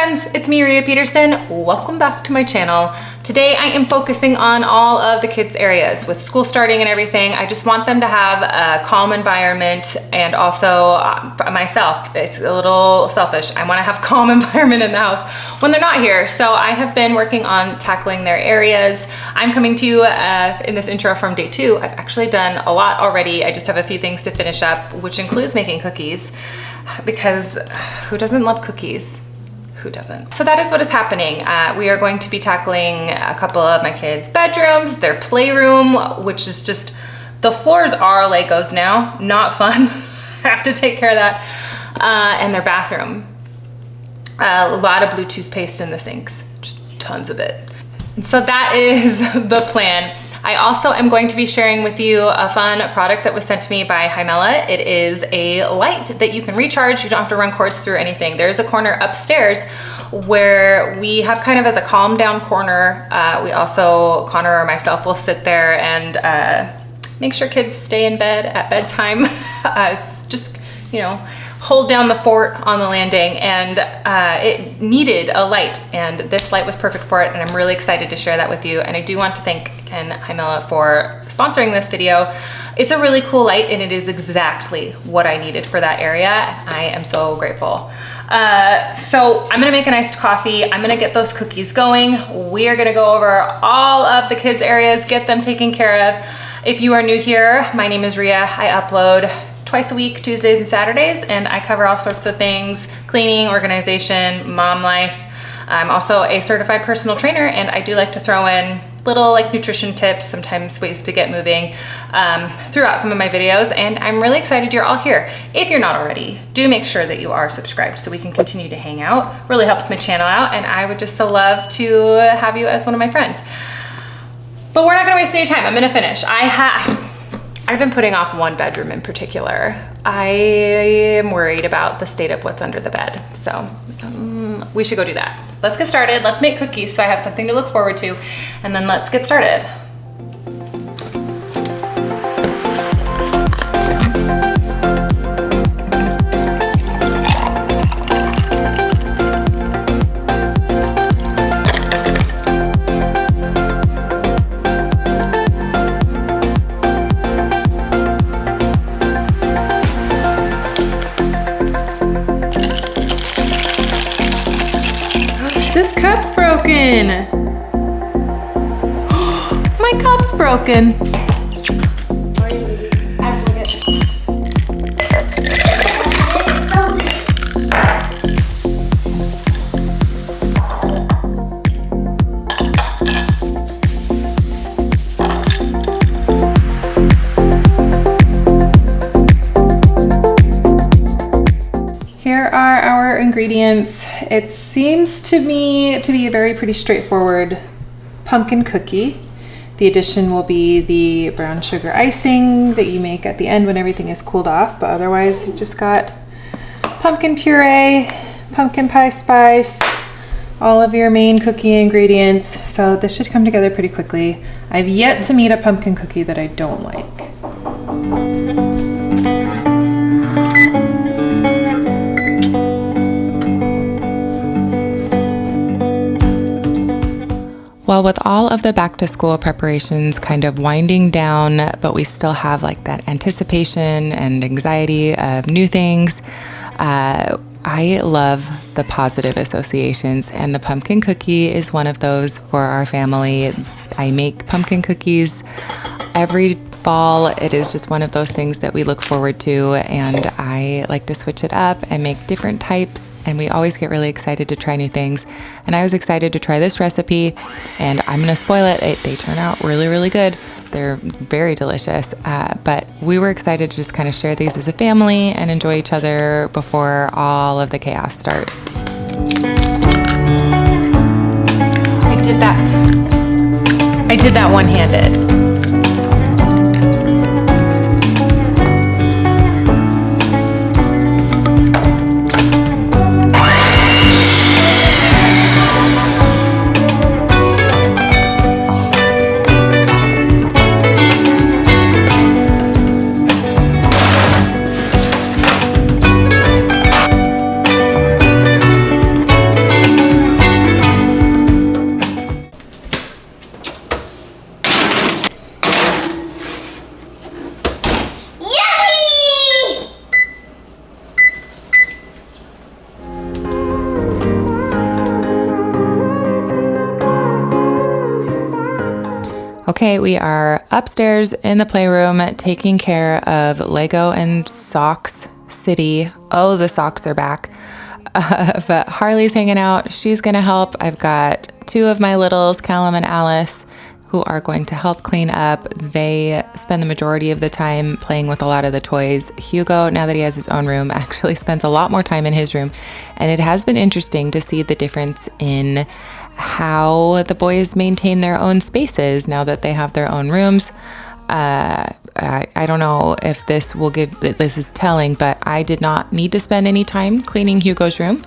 friends, it's me, Rita Peterson. Welcome back to my channel. Today I am focusing on all of the kids' areas. With school starting and everything, I just want them to have a calm environment, and also myself, it's a little selfish. I want to have calm environment in the house when they're not here. So I have been working on tackling their areas. I'm coming to you in this intro from day 2. I've actually done a lot already. I just have a few things to finish up, which includes making cookies, because who doesn't love cookies? Who doesn't? So that is what is happening. We are going to be tackling a couple of my kids' bedrooms, their playroom, which is just, the floors are Legos now, not fun. I have to take care of that. And their bathroom. A lot of blue toothpaste in the sinks, just tons of it. And so that is the plan. I also am going to be sharing with you a fun product that was sent to me by Hymela. It is a light that you can recharge. You don't have to run cords through anything. There's a corner upstairs where we have kind of as a calm down corner. We also, Connor or myself, will sit there and make sure kids stay in bed at bedtime. Just, you know, hold down the fort on the landing, and it needed a light, and this light was perfect for it, and I'm really excited to share that with you. And I do want to thank Hymela for sponsoring this video. It's a really cool light, and it is exactly what I needed for that area. I am so grateful. So I'm gonna make an iced coffee. I'm gonna get those cookies going. We are gonna go over all of the kids' areas, get them taken care of. If you are new here, my name is Ria. I upload twice a week, Tuesdays and Saturdays, and I cover all sorts of things: cleaning, organization, mom life. I'm also a certified personal trainer, and I do like to throw in little like nutrition tips, sometimes ways to get moving throughout some of my videos. And I'm really excited you're all here. If you're not already, do make sure that you are subscribed so we can continue to hang out. Really helps my channel out, and I would just so love to have you as one of my friends. But we're not gonna waste any time. I'm gonna finish. I've been putting off one bedroom in particular. I am worried about the state of what's under the bed. So we should go do that. Let's get started. Let's make cookies so I have something to look forward to, and then let's get started. This cup's broken. My cup's broken. Here are our ingredients. It seems to me to be a very pretty straightforward pumpkin cookie. The addition will be the brown sugar icing that you make at the end when everything is cooled off, but otherwise you've just got pumpkin puree, pumpkin pie spice, all of your main cookie ingredients. So this should come together pretty quickly. I've yet to meet a pumpkin cookie that I don't like. Well, with all of the back to school preparations kind of winding down, but we still have like that anticipation and anxiety of new things, I love the positive associations, and the pumpkin cookie is one of those for our family. I make pumpkin cookies every fall. It is just one of those things that we look forward to, and I like to switch it up and make different types, and we always get really excited to try new things. And I was excited to try this recipe, and I'm gonna spoil it. They turn out really, really good. They're very delicious, but we were excited to just kind of share these as a family and enjoy each other before all of the chaos starts. I did that one-handed. Okay, we are upstairs in the playroom taking care of Lego and Socks City. Oh, the socks are back. But Harley's hanging out. She's going to help. I've got two of my littles, Callum and Alice, who are going to help clean up. They spend the majority of the time playing with a lot of the toys. Hugo, now that he has his own room, actually spends a lot more time in his room. And it has been interesting to see the difference in how the boys maintain their own spaces now that they have their own rooms. I don't know if this is telling, but I did not need to spend any time cleaning Hugo's room.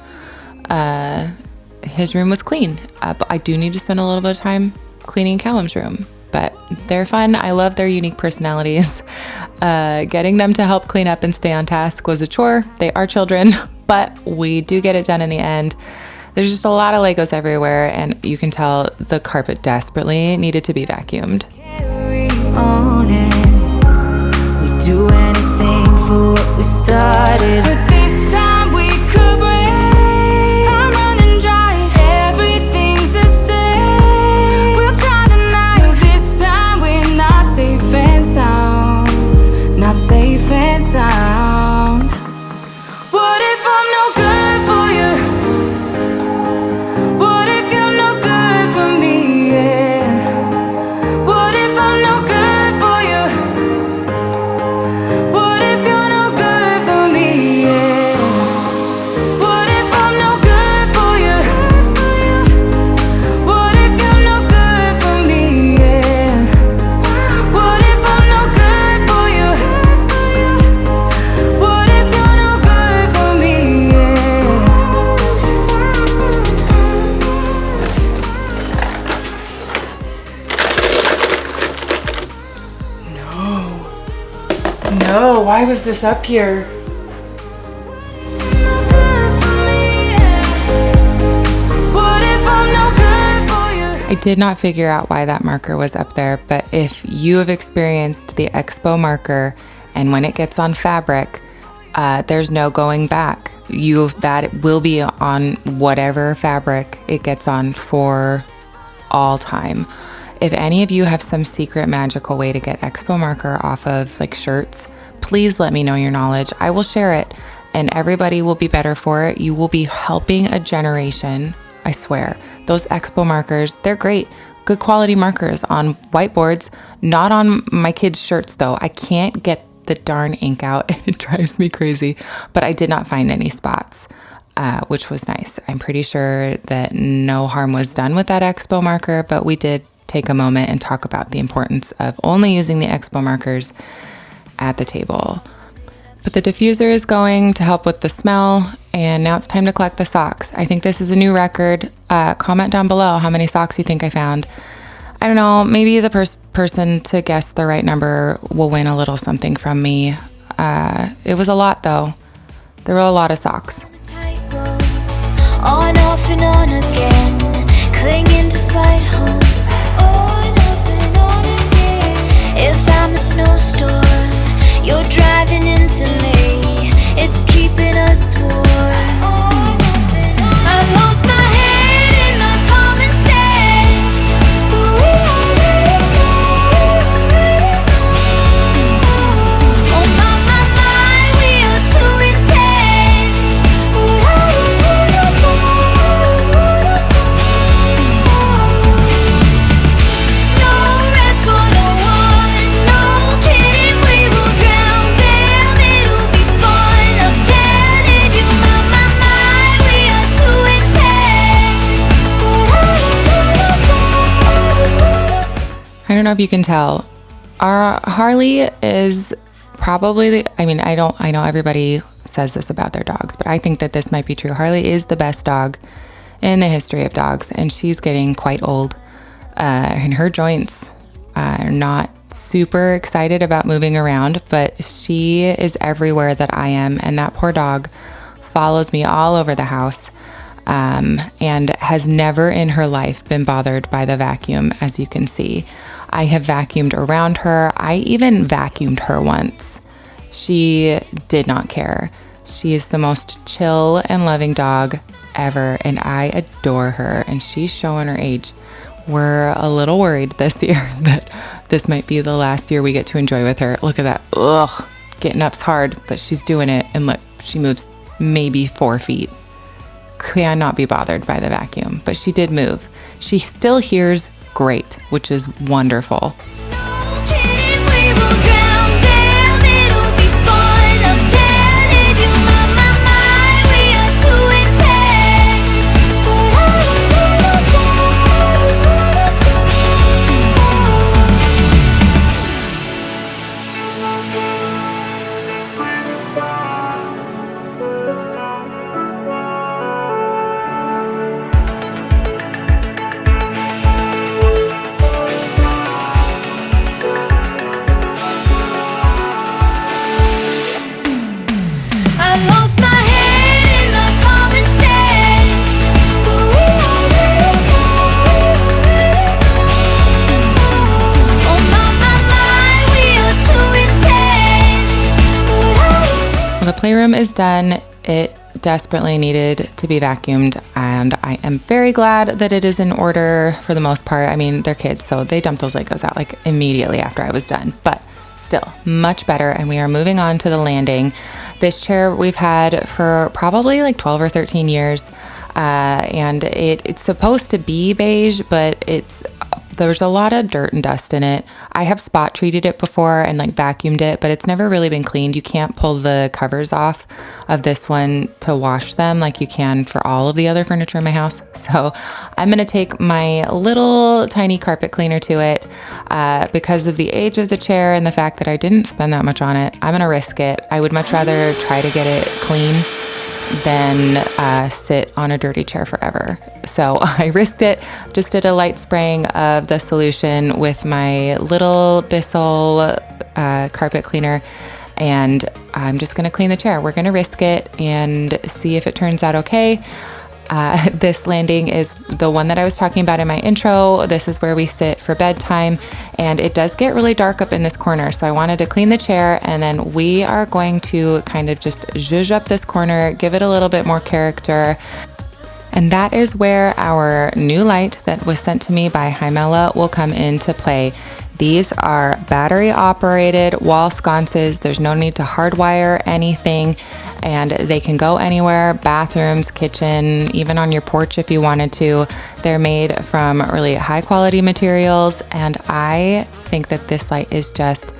His room was clean, but I do need to spend a little bit of time cleaning Callum's room. But they're fun. I love their unique personalities. Getting them to help clean up and stay on task was a chore. They are children, but we do get it done in the end. There's just a lot of Legos everywhere, and you can tell the carpet desperately needed to be vacuumed. Carry on and we do anything for what we started. But this time we could break. I'm running dry. Everything's the same. We'll try tonight. But this time we're not safe and sound. Not safe and sound. What if I'm no good for you? What if you're no good for me? Yeah. What if I'm no good for you? What if you're no good for me? Yeah. What if I'm no good for you? What if you're no good for me? Yeah. What if I'm no good for you? What if you're no good for me? Yeah. No, why was this up here? I did not figure out why that marker was up there, but if you have experienced the Expo marker and when it gets on fabric, there's no going back. That will be on whatever fabric it gets on for all time. If any of you have some secret magical way to get Expo marker off of like shirts, please let me know your knowledge. I will share it and everybody will be better for it. You will be helping a generation, I swear. Those Expo markers, they're great. Good quality markers on whiteboards, not on my kids' shirts though. I can't get the darn ink out. It drives me crazy, but I did not find any spots, which was nice. I'm pretty sure that no harm was done with that Expo marker, but we did take a moment and talk about the importance of only using the Expo markers at the table. But the diffuser is going to help with the smell, and now it's time to collect the socks. I think this is a new record. Comment down below how many socks you think I found. I don't know, maybe the person to guess the right number will win a little something from me. It was a lot though. There were a lot of socks. On, off and on again, clinging to slight hope. On, off and on again. If I'm a snowstorm, you're driving into me. It's keeping us warm. On, off and on. I've lost my head in my common sense, but we already know. On my mind, we are too intense. But I don't wanna go. No rest for no one, no kidding, we will drown. Damn, it'll be fun. I'm telling you, my mind, we are too intense. But I don't wanna go. I don't know if you can tell. Our Harley is probably I know everybody says this about their dogs, but I think that this might be true. Harley is the best dog in the history of dogs, and she's getting quite old. And her joints are not super excited about moving around, but she is everywhere that I am, and that poor dog follows me all over the house. And has never in her life been bothered by the vacuum, as you can see. I have vacuumed around her. I even vacuumed her once. She did not care. She is the most chill and loving dog ever, and I adore her, and she's showing her age. we're a little worried this year that this might be the last year we get to enjoy with her. Look at that. Ugh, getting up's hard, but she's doing it. And look, she moves maybe 4 feet. Cannot be bothered by the vacuum, but she did move. She still hears great, which is wonderful. The playroom is done. It desperately needed to be vacuumed, and I am very glad that it is in order for the most part. I mean, they're kids, so they dumped those Legos out like immediately after I was done, but still much better. And we are moving on to the landing. This chair we've had for probably like 12 or 13 years, and it's supposed to be beige, but there's a lot of dirt and dust in it. I have spot treated it before and like vacuumed it, but it's never really been cleaned. You can't pull the covers off of this one to wash them like you can for all of the other furniture in my house. So I'm going to take my little tiny carpet cleaner to it because of the age of the chair and the fact that I didn't spend that much on it. I'm going to risk it. I would much rather try to get it clean than sit on a dirty chair forever. So I risked it, just did a light spraying of the solution with my little Bissell carpet cleaner, and I'm just going to clean the chair. We're going to risk it and see if it turns out okay. This landing is the one that I was talking about in my intro. This is where we sit for bedtime, and it does get really dark up in this corner. So I wanted to clean the chair, and then we are going to kind of just zhuzh up this corner, give it a little bit more character. And that is where our new light that was sent to me by Hymela will come into play. These are battery operated wall sconces. There's no need to hardwire anything, and they can go anywhere, bathrooms, kitchen, even on your porch if you wanted to. They're made from really high quality materials, and I think that this light is just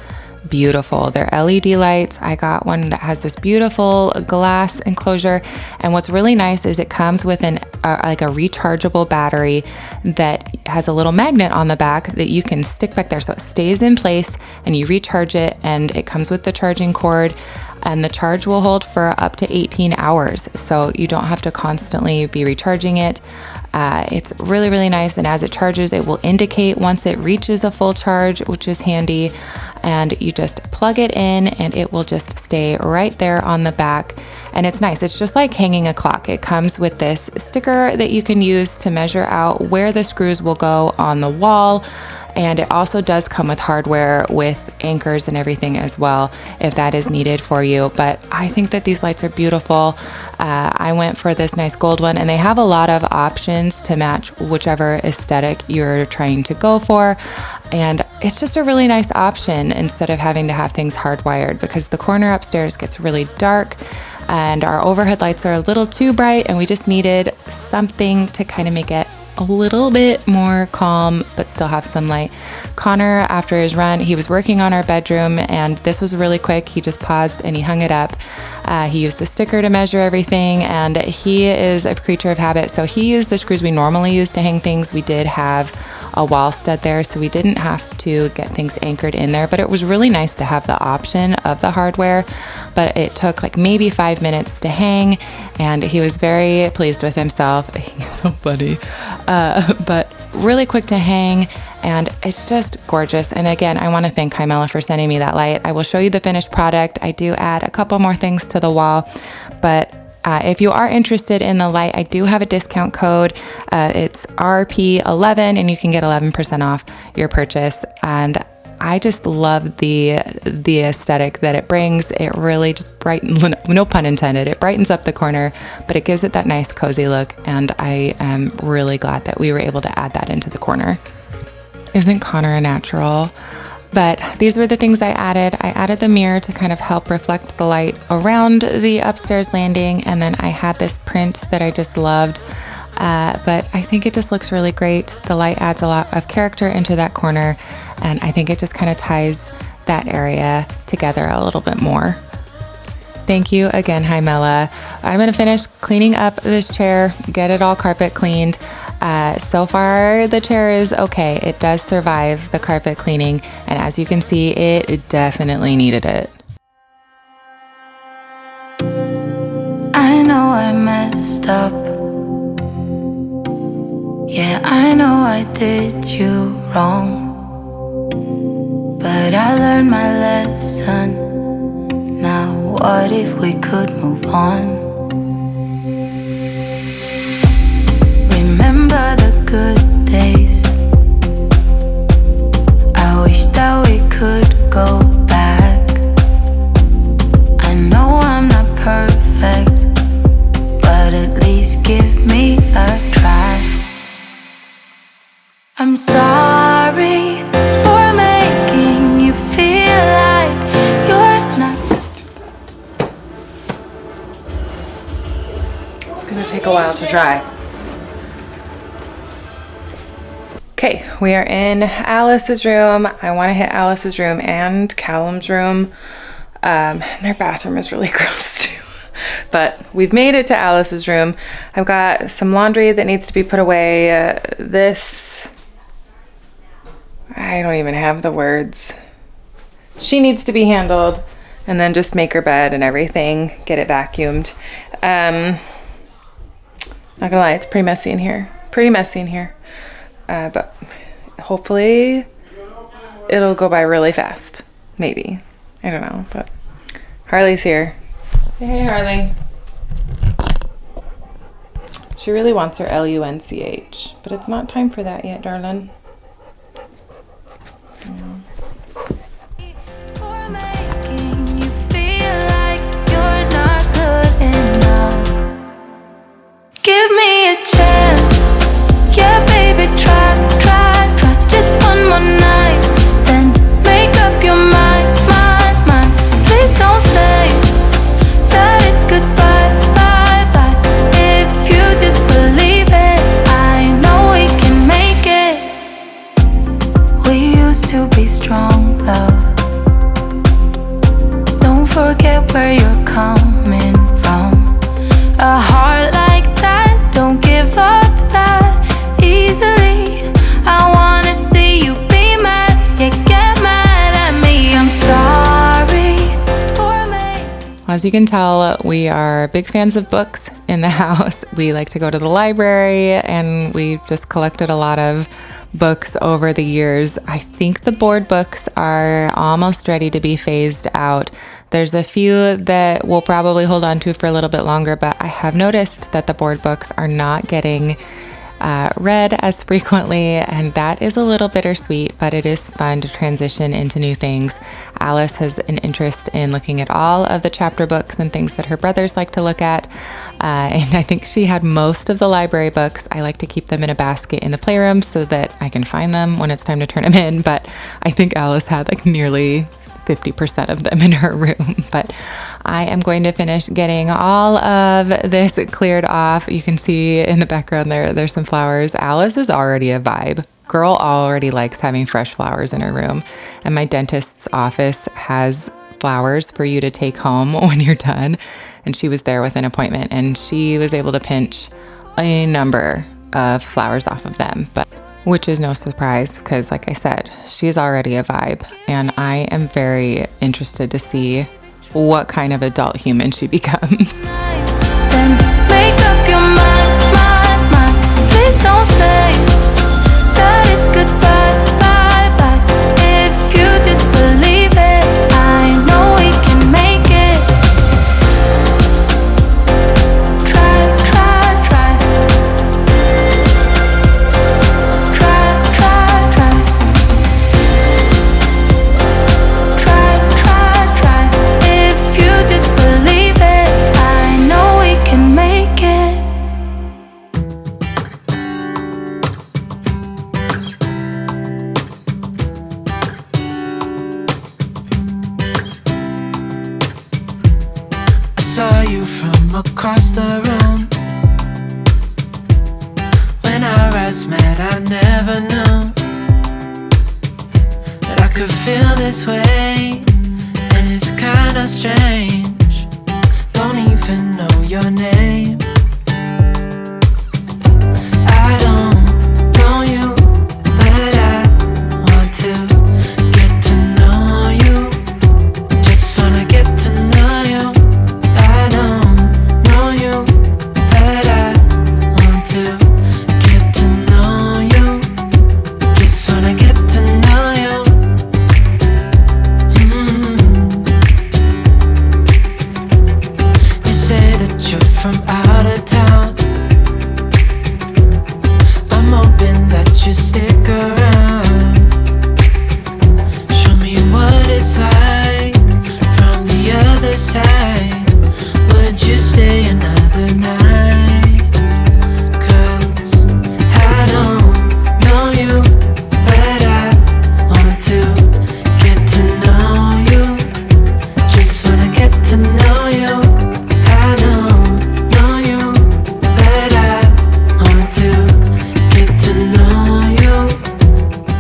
beautiful. They're LED lights. I got one that has this beautiful glass enclosure, and what's really nice is it comes with like a rechargeable battery that has a little magnet on the back that you can stick back there so it stays in place and you recharge it, and it comes with the charging cord, and the charge will hold for up to 18 hours, so you don't have to constantly be recharging it. It's really, really nice, and as it charges, it will indicate once it reaches a full charge, which is handy, and you just plug it in and it will just stay right there on the back. And it's nice. It's just like hanging a clock. It comes with this sticker that you can use to measure out where the screws will go on the wall. And it also does come with hardware with anchors and everything as well, if that is needed for you. But I think that these lights are beautiful. I went for this nice gold one, and they have a lot of options to match whichever aesthetic you're trying to go for. And it's just a really nice option instead of having to have things hardwired, because the corner upstairs gets really dark and our overhead lights are a little too bright, and we just needed something to kind of make it a little bit more calm but still have some light. Connor, after his run, he was working on our bedroom, and this was really quick. He just paused and he hung it up. He used the sticker to measure everything, and he is a creature of habit, so he used the screws we normally use to hang things. We did have a wall stud there, so we didn't have to get things anchored in there, but it was really nice to have the option of the hardware. But it took like maybe 5 minutes to hang, and he was very pleased with himself. He's so funny. But really quick to hang, and it's just gorgeous. And again, I want to thank Hymela for sending me that light. I will show you the finished product. I do add a couple more things to the wall, but if you are interested in the light, I do have a discount code. It's RP11, and you can get 11% off your purchase. And I just love the aesthetic that it brings. It really just brightens, no pun intended, it brightens up the corner, but it gives it that nice cozy look, and I am really glad that we were able to add that into the corner. Isn't Connor a natural? But these were the things I added. I added the mirror to kind of help reflect the light around the upstairs landing, and then I had this print that I just loved. But I think it just looks really great. The light adds a lot of character into that corner, and I think it just kind of ties that area together a little bit more. Thank you again, hi Mela. I'm gonna finish cleaning up this chair, get it all carpet cleaned. So far the chair is okay. It does survive the carpet cleaning, and as you can see, it definitely needed it. I know I messed up. Yeah, I know I did you wrong, but I learned my lesson. Now what if we could move on? Remember the good days. I wish that we could go back. I know I'm not perfect, but at least give me a try. I'm sorry for making you feel like you're not. It's gonna take a while to dry. Okay, we are in Alice's room. I want to hit Alice's room and Callum's room. Their bathroom is really gross too. But we've made it to Alice's room. I've got some laundry that needs to be put away. I don't even have the words. She needs to be handled, and then just make her bed and everything, get it vacuumed. Not gonna lie, it's pretty messy in here. But hopefully it'll go by really fast. Maybe. I don't know, but Harley's here. Hey, Harley. She really wants her LUNCH, but it's not time for that yet, darling. For making you feel like you're not good enough. Give me a chance. Yeah, baby, try. Just one more night, then make up your mind. Please don't say that it's goodbye, bye. If you just believe it, I know we can make it. We used to be strong, love. Don't forget where you're coming from. A heart like that, don't give up that easily. I wanna see you be mad, yeah, get mad at me. I'm sorry for making. As you can tell, we are big fans of books in the house. We like to go to the library, and we just collected a lot of books over the years. I think the board books are almost ready to be phased out. There's a few that we'll probably hold on to for a little bit longer, but I have noticed that the board books are not getting read as frequently, and that is a little bittersweet, but it is fun to transition into new things. Alice has an interest in looking at all of the chapter books and things that her brothers like to look at, and I think she had most of the library books. I like to keep them in a basket in the playroom so that I can find them when it's time to turn them in, but I think Alice had like nearly 50% of them in her room. But I am going to finish getting all of this cleared off. You can see in the background there's some flowers. Alice is already a vibe. Girl already likes having fresh flowers in her room. And my dentist's office has flowers for you to take home when you're done. And she was there with an appointment, and she was able to pinch a number of flowers off of them. But which is no surprise, because like I said, she's already a vibe, and I am very interested to see what kind of adult human she becomes. Then make up your mind. Please don't say that it's goodbye, bye. If you just believe it, I know we can make it. Try. saw you from across the room. When our eyes met, I never knew that I could feel this way, and it's kinda strange. Don't even know your name. I don't know you, but I want to get to know you. Just wanna get to know you. I don't know you, but I want to get to know you. Just wanna get to know you. You say that you're from out of town. I'm hoping that you stick around. Show me what it's like from the other side. Would you stay another night? 'Cause I don't know you, but I want to get to know you. Just wanna get to know you. I don't know you, but I want to get to know you.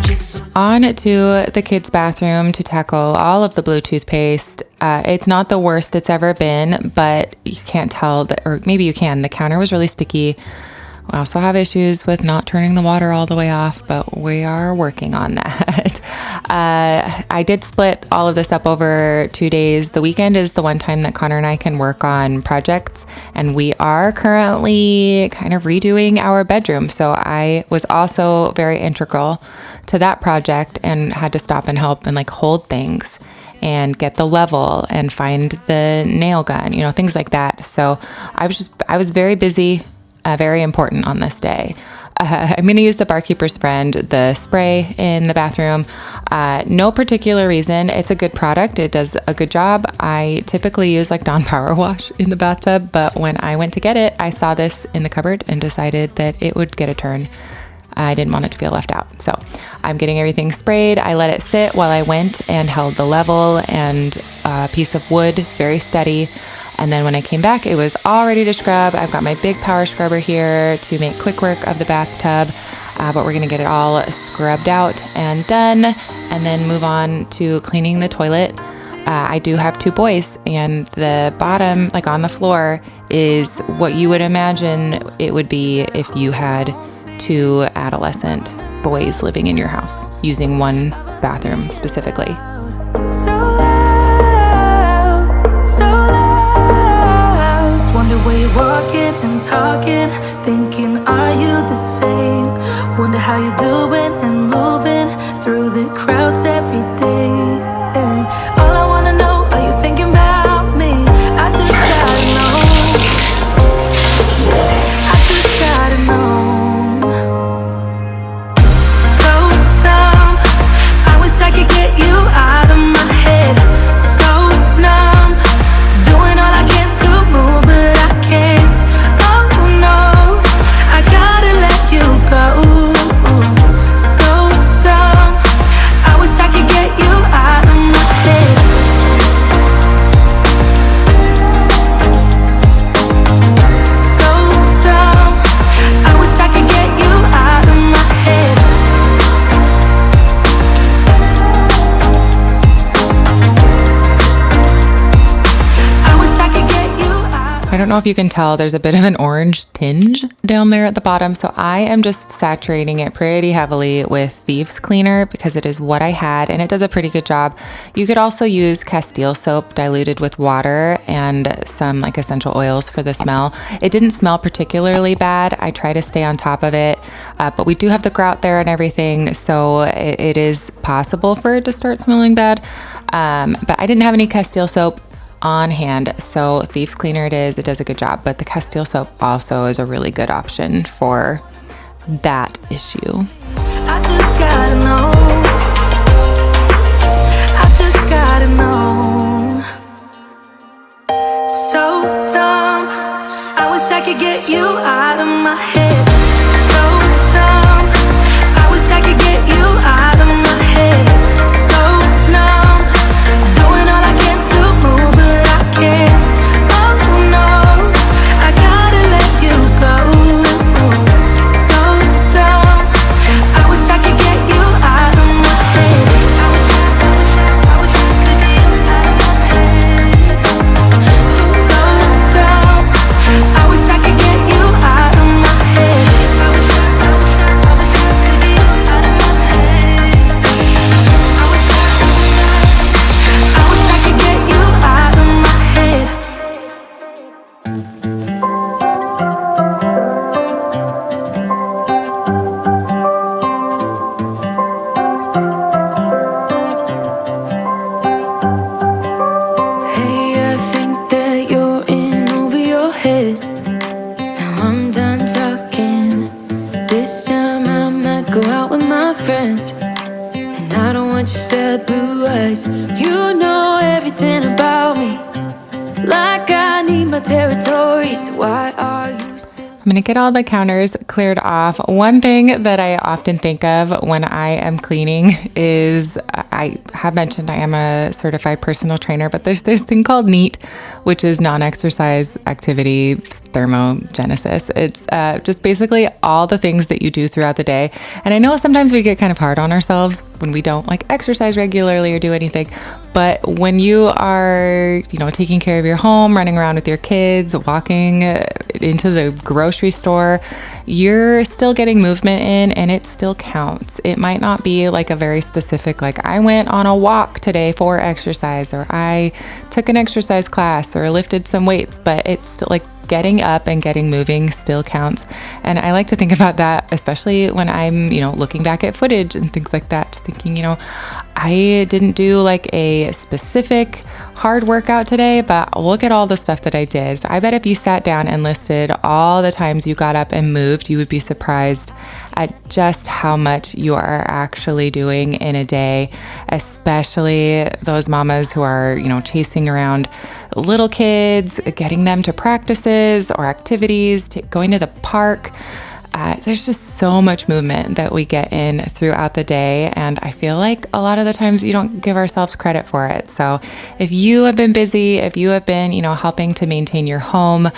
Just On to the kids' bathroom to tackle all of the blue toothpaste. It's not the worst it's ever been, but you can't tell that, or maybe you can. The counter was really sticky. We also have issues with not turning the water all the way off, but we are working on that. I did split all of this up over 2 days. The weekend is the one time that Connor and I can work on projects, and we are currently kind of redoing our bedroom. So I was also very integral to that project and had to stop and help and like hold things and get the level and find the nail gun, you know, things like that. So I was very busy, very important on this day. I'm going to use the Barkeeper's Friend, the spray in the bathroom. No particular reason. It's a good product. It does a good job. I typically use like Dawn Power Wash in the bathtub, but when I went to get it, I saw this in the cupboard and decided that it would get a turn. I didn't want it to feel left out. So I'm getting everything sprayed. I let it sit while I went and held the level and a piece of wood, very steady. And then when I came back, it was all ready to scrub. I've got my big power scrubber here to make quick work of the bathtub, but we're gonna get it all scrubbed out and done, and then move on to cleaning the toilet. I do have 2 boys, and the bottom, like on the floor, is what you would imagine it would be if you had 2 adolescent boys living in your house, using one bathroom specifically. So loud, so loud. Wonder where you're walking and talking, thinking, are you the same? Wonder how you're doing and moving through the crowds every day. And all I wanna know, are you thinking about me? I just gotta know. I just gotta know. So dumb, I wish I could get you out of my head. So numb, doing all I can to move, but I can't. Oh no, I gotta let you go. So dumb, I wish I could get you out of my head. So dumb, I wish I could get you out of my head. I wish I could get you out. I don't know if you can tell, there's a bit of an orange tinge down there at the bottom. So I am just saturating it pretty heavily with Thieves Cleaner because it is what I had and it does a pretty good job. You could also use Castile soap diluted with water and some like essential oils for the smell. It didn't smell particularly bad. I try to stay on top of it, but we do have the grout there and everything. So it is possible for it to start smelling bad. But I didn't have any Castile soap on hand, so Thieves Cleaner it is. It does a good job, but the Castile soap also is a really good option for that issue. I just gotta know. I just gotta know. So dumb, I wish I could get you out of my head. So dumb, I wish I could get you out of my head. So numb, doing all I can to move, but I can't. Oh territory, so why are you still? I'm gonna get all the counters cleared off. One thing that I often think of when I am cleaning is, I have mentioned I am a certified personal trainer, but there's this thing called NEAT, which is non-exercise activity thermogenesis. It's just basically all the things that you do throughout the day. And I know sometimes we get kind of hard on ourselves when we don't like exercise regularly or do anything. But when you are, taking care of your home, running around with your kids, walking into the grocery store, you're still getting movement in and it still counts. It might not be like a very specific, like I went on a walk today for exercise, or I took an exercise class or lifted some weights, but it's still like getting up and getting moving still counts. And I like to think about that, especially when I'm, looking back at footage and things like that, just thinking, I didn't do like a specific hard workout today, but look at all the stuff that I did. So I bet if you sat down and listed all the times you got up and moved, you would be surprised at just how much you are actually doing in a day, especially those mamas who are, chasing around little kids, getting them to practices or activities, going to the park. There's just so much movement that we get in throughout the day, and I feel like a lot of the times you don't give ourselves credit for it. So if you have been busy, if you have been, helping to maintain your home,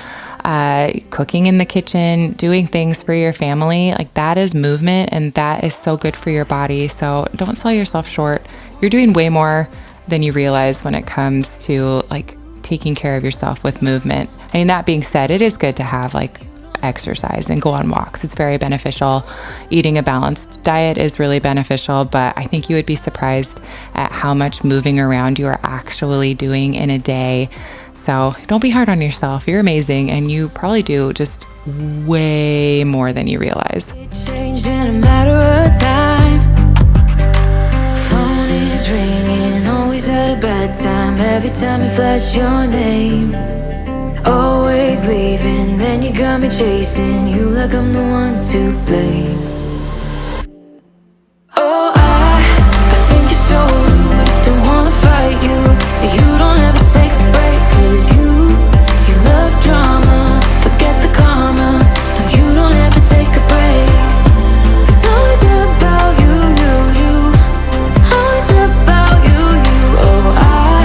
cooking in the kitchen, doing things for your family, like that is movement and that is so good for your body. So don't sell yourself short. You're doing way more than you realize when it comes to like taking care of yourself with movement. I mean, that being said, it is good to have like exercise and go on walks. It's very beneficial. Eating a balanced diet is really beneficial, but I think you would be surprised at how much moving around you are actually doing in a day. So don't be hard on yourself. You're amazing, and you probably do just way more than you realize. It changed in a matter of time. Phone is ringing, always at a bad time. Every time you flash your name, always leaving, then you got me chasing you like I'm the one to blame. Oh, I think you're so rude, don't wanna fight you, but you don't ever take a break, 'cause you love drama, forget the karma, no, you don't ever take a break. It's always about you, always about you. Oh, I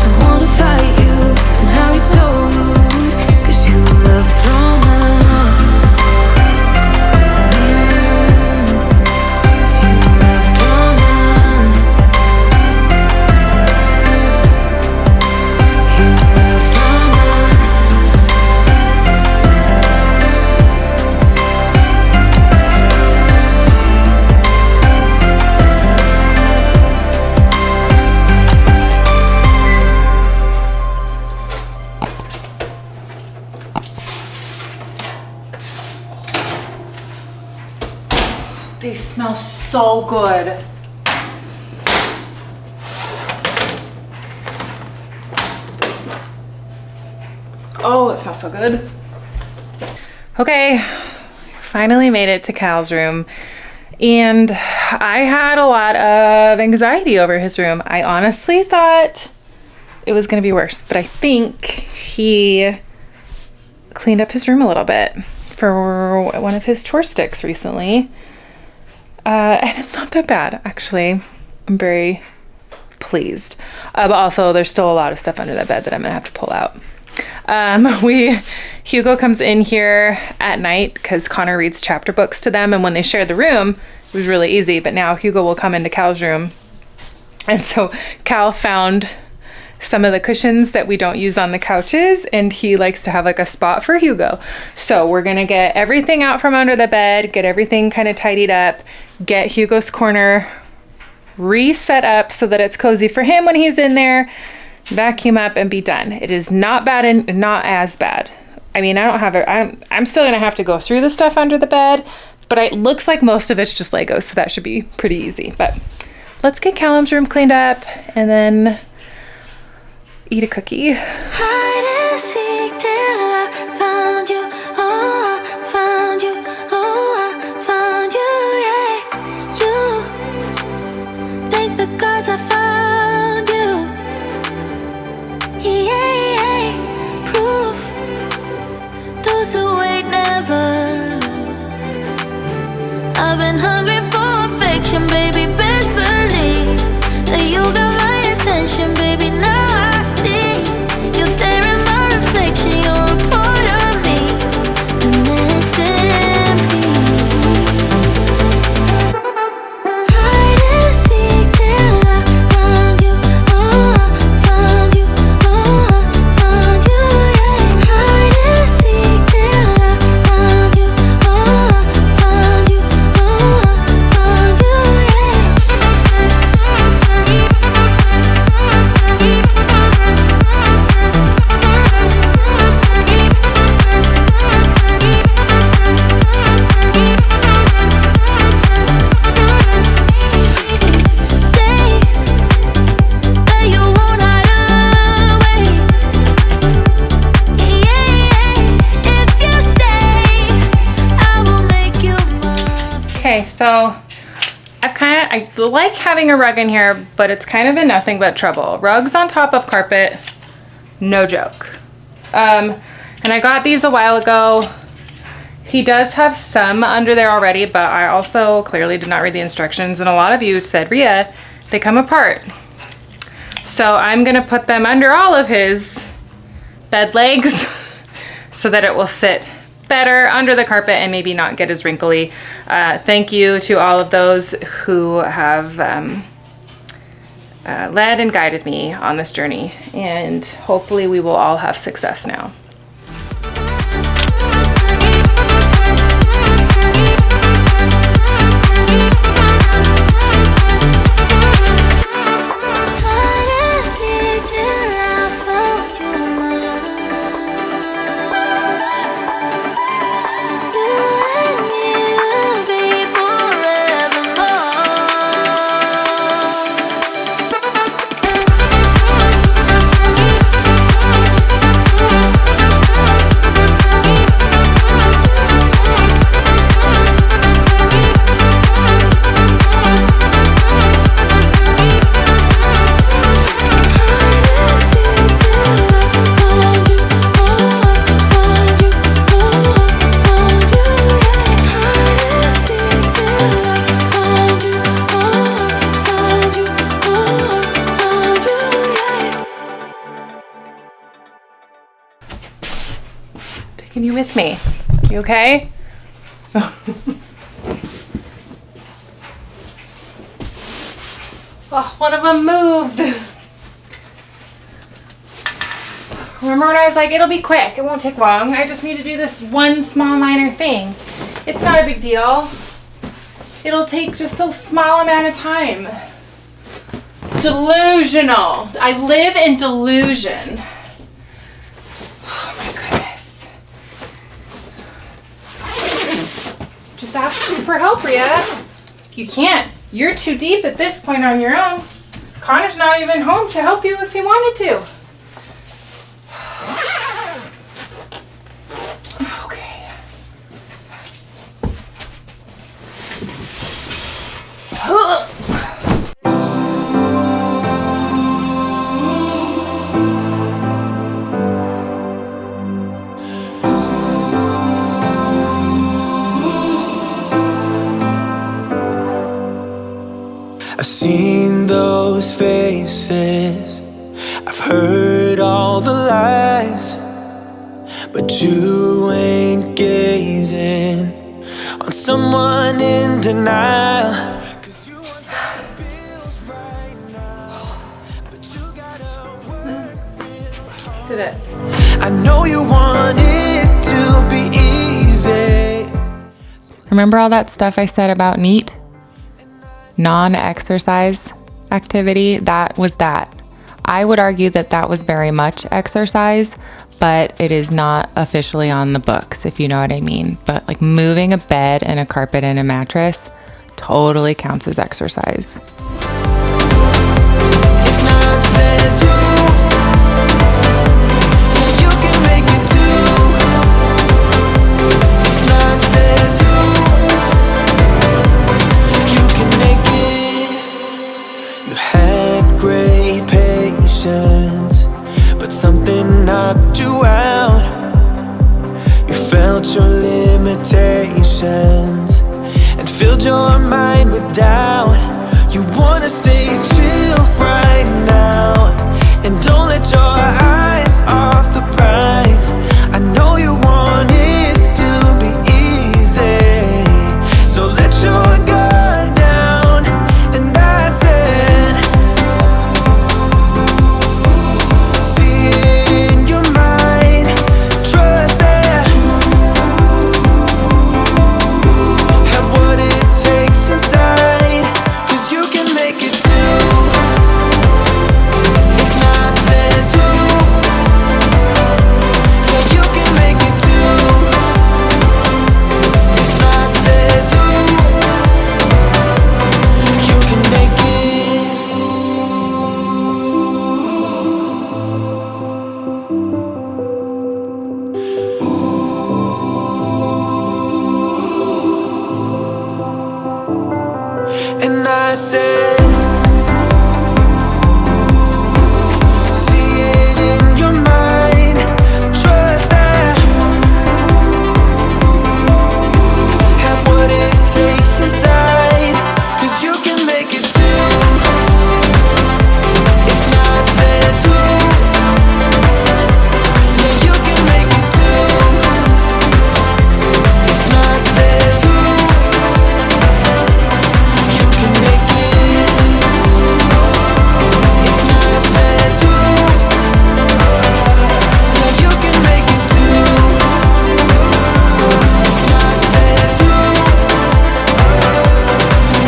don't wanna fight you, and how you're so rude, 'cause you love drama. You love drama. You love drama. They smell so good. Oh, it smells so good. Okay, finally made it to Cal's room. And I had a lot of anxiety over his room. I honestly thought it was gonna be worse, but I think he cleaned up his room a little bit for one of his chore sticks recently. And it's not that bad, actually. I'm very pleased. But also there's still a lot of stuff under that bed that I'm gonna have to pull out. Hugo comes in here at night because Connor reads chapter books to them, and when they share the room, it was really easy, but now Hugo will come into Cal's room. And so Cal found some of the cushions that we don't use on the couches, and he likes to have like a spot for Hugo. So we're gonna get everything out from under the bed, get everything kind of tidied up, get Hugo's corner reset up so that it's cozy for him when he's in there, vacuum up and be done. It is not bad and not as bad. I mean, I don't have it. I'm still gonna have to go through the stuff under the bed, but it looks like most of it's just Legos, so that should be pretty easy. But let's get Callum's room cleaned up and then eat a cookie. Hide and seek till I found you. Oh, I found you. Oh, I found you. Yeah, you thank the gods I found you. Yeah, proof so wait, never. I've been hungry for affection, baby. Best believe that you got my attention, baby. Now I see you're there in my reflection. You're a part of me, the missing piece. Hide and seek till I found you. Oh, I found you. Oh, I found you. Yeah. Hide and seek till I found you. Oh, I found you. Oh, I found you. Say that you won't hide away. Yeah, if you stay, I will make you mine. Okay, so I like having a rug in here, but it's kind of been nothing but trouble. Rugs on top of carpet, no joke. And I got these a while ago. He does have some under there already, but I also clearly did not read the instructions, and a lot of you said, Rhea, they come apart. So I'm gonna put them under all of his bed legs so that it will sit better under the carpet and maybe not get as wrinkly. Thank you to all of those who have led and guided me on this journey, and hopefully we will all have success now. Hide and seek till I found you, my love. You and me will be forevermore. Taking you with me. You okay? Oh, one of them moved. Remember when I was like, it'll be quick, it won't take long. I just need to do this one small minor thing. It's not a big deal. It'll take just a small amount of time. Delusional. I live in delusion. Oh my goodness. Just ask for help, Rhea. You can't. You're too deep at this point on your own. Connor's not even home to help you if he wanted to. Okay. I've seen those faces, I've heard all the lies, but you ain't gazing on someone in denial. 'Cause you want how it feels right now, but you gotta work this hard. Did it. I know you want it to be easy. Remember all that stuff I said about NEAT? Non-exercise activity? That was that. I would argue that that was very much exercise, but it is not officially on the books, if you know what I mean. But like moving a bed and a carpet and a mattress totally counts as exercise. If none says who, you can make it too. If none says who, you can make it. You had great patience, but something knocked you out. You fell limitations and filled your mind with doubt. You wanna stay chill right now and don't let your eyes off the prize. I know you want it to be easy, so let your guard down. And I said, see it in your mind, trust that, have what it takes inside, 'cause you can make it too. If not says who, yeah, you can make it too. If not says who, you can make it. And I said, see it in your mind, trust that, have what it takes inside, 'cause you can make it too. If not says who, yeah, you can make it too. If not says who, you can make it. If not says who, yeah, you can make it too. If not says who,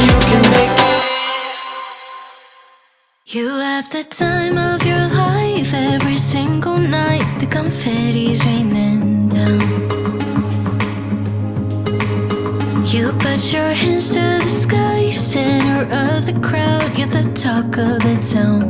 you can make it. You have the time of your life every single night. The confetti's raining down. You put your hands to the sky, center of the crowd. You're the talk of the town.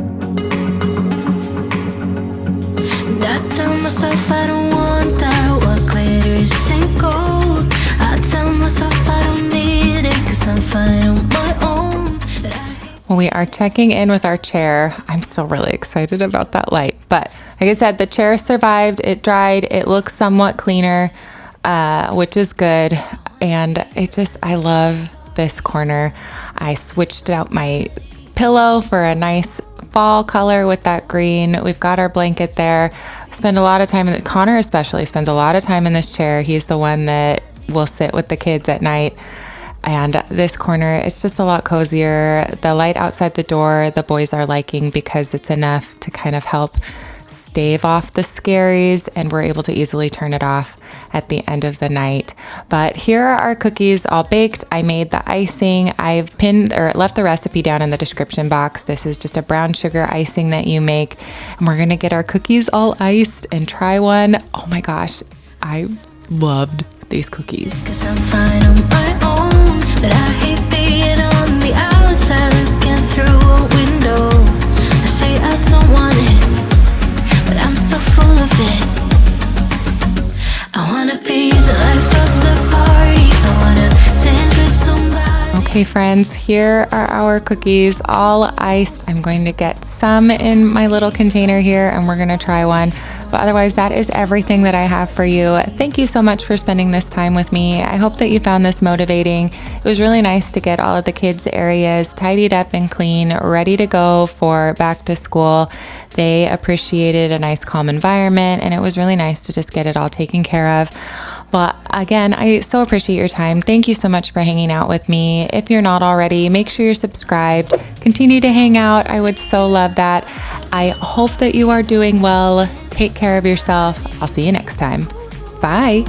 And I tell myself I don't want that. What glitters ain't gold. I tell myself I don't need it, 'cause I'm fine on my own. But Well, we are checking in with our chair. I'm still really excited about that light. But like I said, the chair survived. It dried. It looks somewhat cleaner, which is good. And I love this corner. I switched out my pillow for a nice fall color with that green. We've got our blanket there. Spend a lot of time Connor especially spends a lot of time in this chair. He's the one that will sit with the kids at night. And this corner, it's just a lot cozier. The light outside the door, the boys are liking because it's enough to kind of help stave off the scaries, and we're able to easily turn it off at the end of the night. But here are our cookies all baked. I made the icing. I've left the recipe down in the description box. This is just a brown sugar icing that you make. And we're gonna get our cookies all iced and try one. Oh my gosh, I loved these cookies. 'Cause I'm fine on my own, but I hate being on the outside looking through a window. I say I don't want it, but I'm so full of it. I wanna be the life of the party. I wanna dance with somebody. Okay friends, here are our cookies all iced. I'm going to get some in my little container here and we're gonna try one. But otherwise, that is everything that I have for you. Thank you so much for spending this time with me. I hope that you found this motivating. It was really nice to get all of the kids' areas tidied up and clean, ready to go for back to school. They appreciated a nice calm environment, and it was really nice to just get it all taken care of. But again, I so appreciate your time. Thank you so much for hanging out with me. If you're not already, make sure you're subscribed. Continue to hang out. I would so love that. I hope that you are doing well. Take care of yourself. I'll see you next time. Bye.